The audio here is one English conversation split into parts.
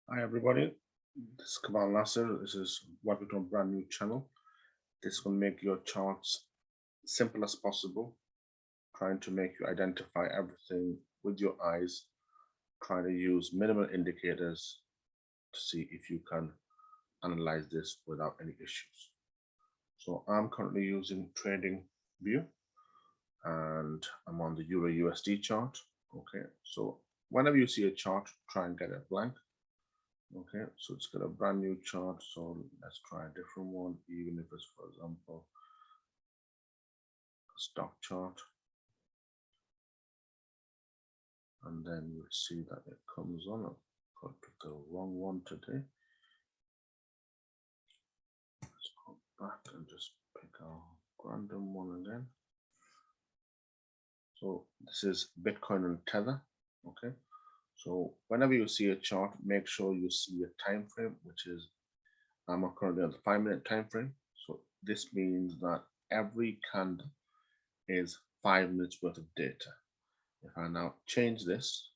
Hi everybody, this is Kamal Nasser. This is welcome to a brand new channel. This will make your charts simple as possible, trying to make you identify everything with your eyes, trying to use minimal indicators to see if you can analyze this without any issues. So I'm currently using Trading View and I'm on the Euro USD chart. Okay, so whenever you see a chart, try and get it blank. Okay, so it's got a brand new chart, so let's try a different one, even if it's, for example, a stock chart. And then you'll see that it comes on. I've got the wrong one today. Let's go back and just pick a random one again. So this is Bitcoin and Tether. Okay, so whenever you see a chart, make sure you see a time frame, which is I'm currently on the 5-minute time frame. So this means that every candle is 5 minutes worth of data. If I now change this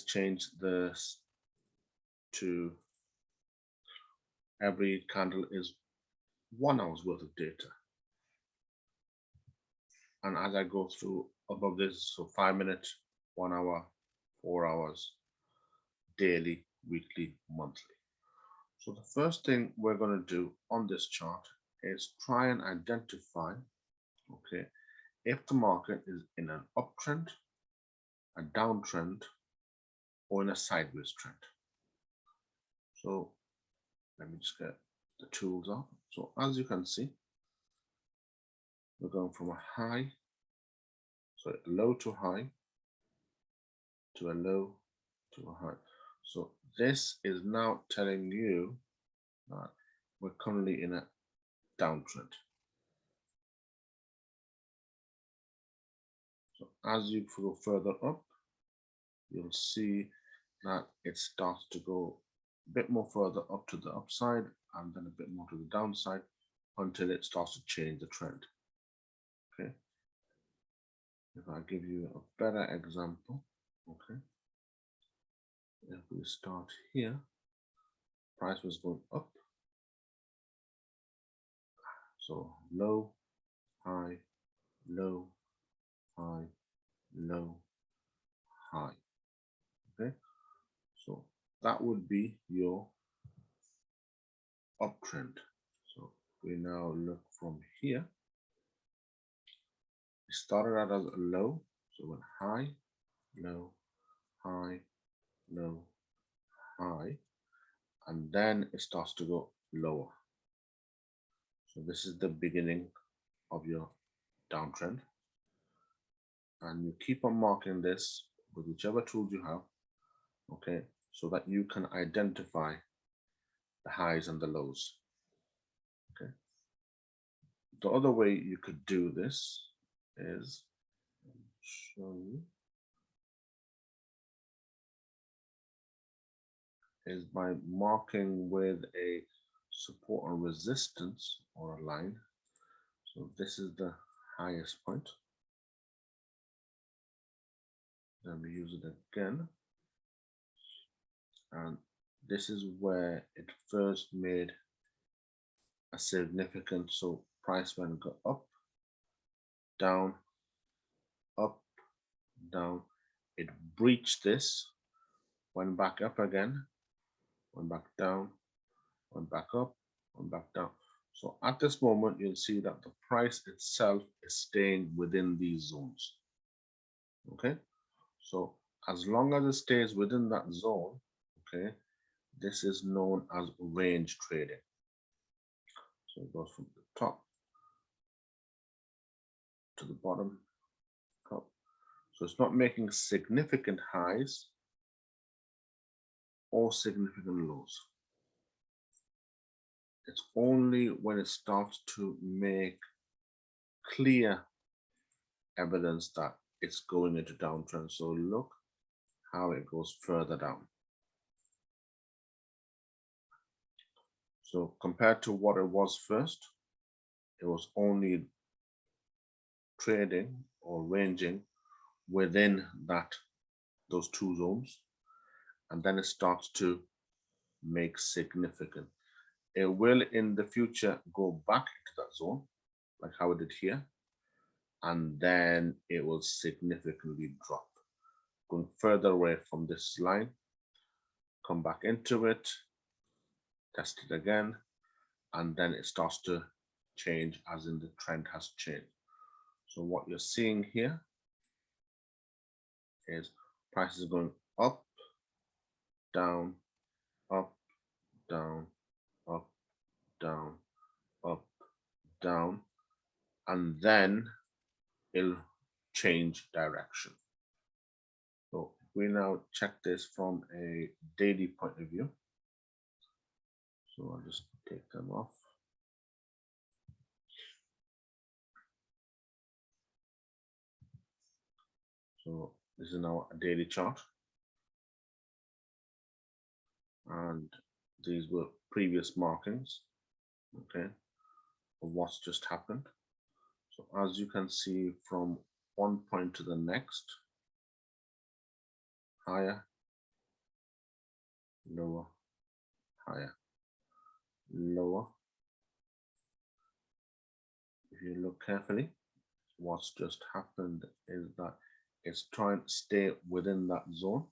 change this to every candle is 1 hour's worth of data. And as I go through above this, so 5 minutes, 1 hour, 4 hours, daily, weekly, monthly. So the first thing we're going to do on this chart is try and identify, okay, if the market is in an uptrend, a downtrend, or in a sideways trend. So let me just get the tools up. So as you can see, we're going from a high, so a low to high, to a low to a high. So this is now telling you that we're currently in a downtrend. So as you go further up, you'll see that it starts to go a bit more further up to the upside and then a bit more to the downside until it starts to change the trend. Okay. If I give you a better example, okay. If we start here, price was going up. So low, high, low, high, low, high. Okay, so that would be your uptrend. So we now look from here. We started out as a low, so went high, low, high, low, high, and then it starts to go lower. So this is the beginning of your downtrend, and you keep on marking this with whichever tools you have, okay, so that you can identify the highs and the lows. Okay. The other way you could do this is show you is by marking with a support and resistance or a line. So this is the highest point. Then we use it again. And this is where it first made a significant, so price went go up, down, up, down. It breached this, went back up again, went back down, went back up, went back down. So at this moment, you'll see that the price itself is staying within these zones. Okay, so as long as it stays within that zone, okay, this is known as range trading. So it goes from the top to the bottom, up. So it's not making significant highs or significant lows. It's only when it starts to make clear evidence that it's going into downtrend. So look how it goes further down. So compared to what it was first, it was only trading or ranging within those two zones, and then it starts to make significant. It will in the future go back into that zone, like how it did here, and then it will significantly drop, going further away from this line, come back into it, test it again, and then it starts to change as in the trend has changed. So what you're seeing here is prices going up, down, up, down, up, down, up, down, and then it'll change direction. So we now check this from a daily point of view. So I'll just take them off. So this is now a daily chart. And these were previous markings, okay, of what's just happened. So as you can see from one point to the next, higher, lower, higher, lower. If you look carefully, what's just happened is that it's trying to stay within that zone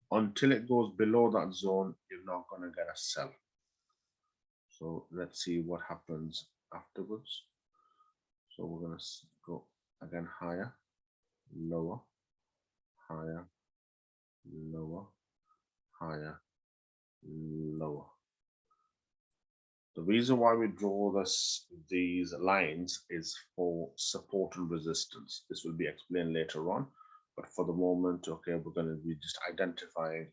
until it goes below that zone. You're not going to get a sell. So let's see what happens afterwards. So we're going to go again higher, lower, higher, lower, higher, lower. The reason why we draw these lines is for support and resistance. This will be explained later on, but for the moment, okay, we're going to be just identifying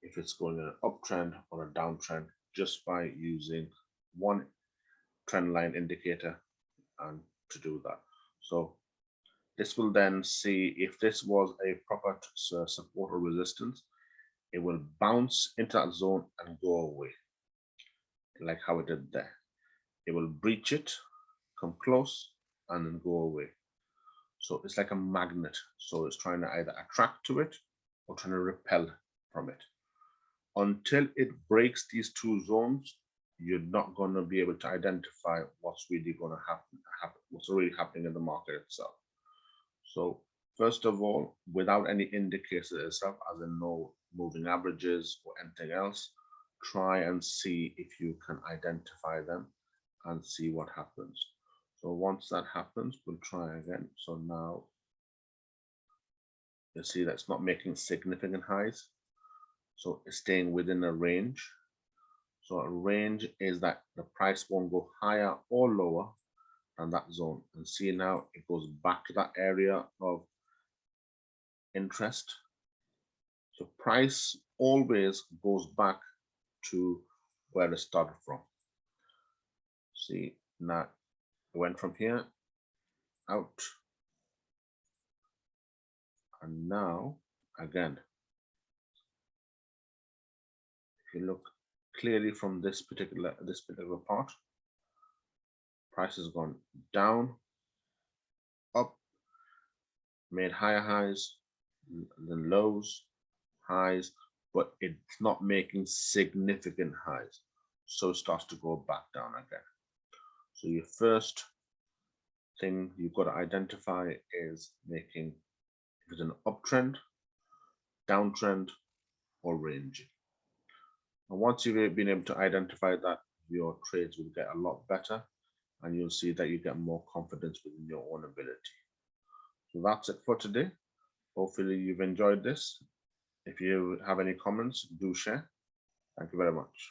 if it's going in an uptrend or a downtrend just by using one trend line indicator and to do that. So this will then see if this was a proper support or resistance, it will bounce into that zone and go away, like how it did there. It will breach it, come close, and then go away. So it's like a magnet. So it's trying to either attract to it or trying to repel from it. Until it breaks these two zones, you're not going to be able to identify what's really going to happen, what's really happening in the market itself. So first of all, without any indicators itself, as in no moving averages or anything else, try and see if you can identify them and see what happens. So once that happens, we'll try again. So now you see that's not making significant highs. So it's staying within a range. So a range is that the price won't go higher or lower than that zone. And see now it goes back to that area of interest. So price always goes back to where it started from. See, now it went from here out, and now again, if you look clearly from this particular part, price has gone down, up, made higher highs, then lows, highs, but it's not making significant highs, so it starts to go back down again. So your first thing you've got to identify is making if it's an uptrend, downtrend, or ranging. And once you've been able to identify that, your trades will get a lot better, and you'll see that you get more confidence within your own ability. So that's it for today. Hopefully you've enjoyed this. If you have any comments, do share. Thank you very much.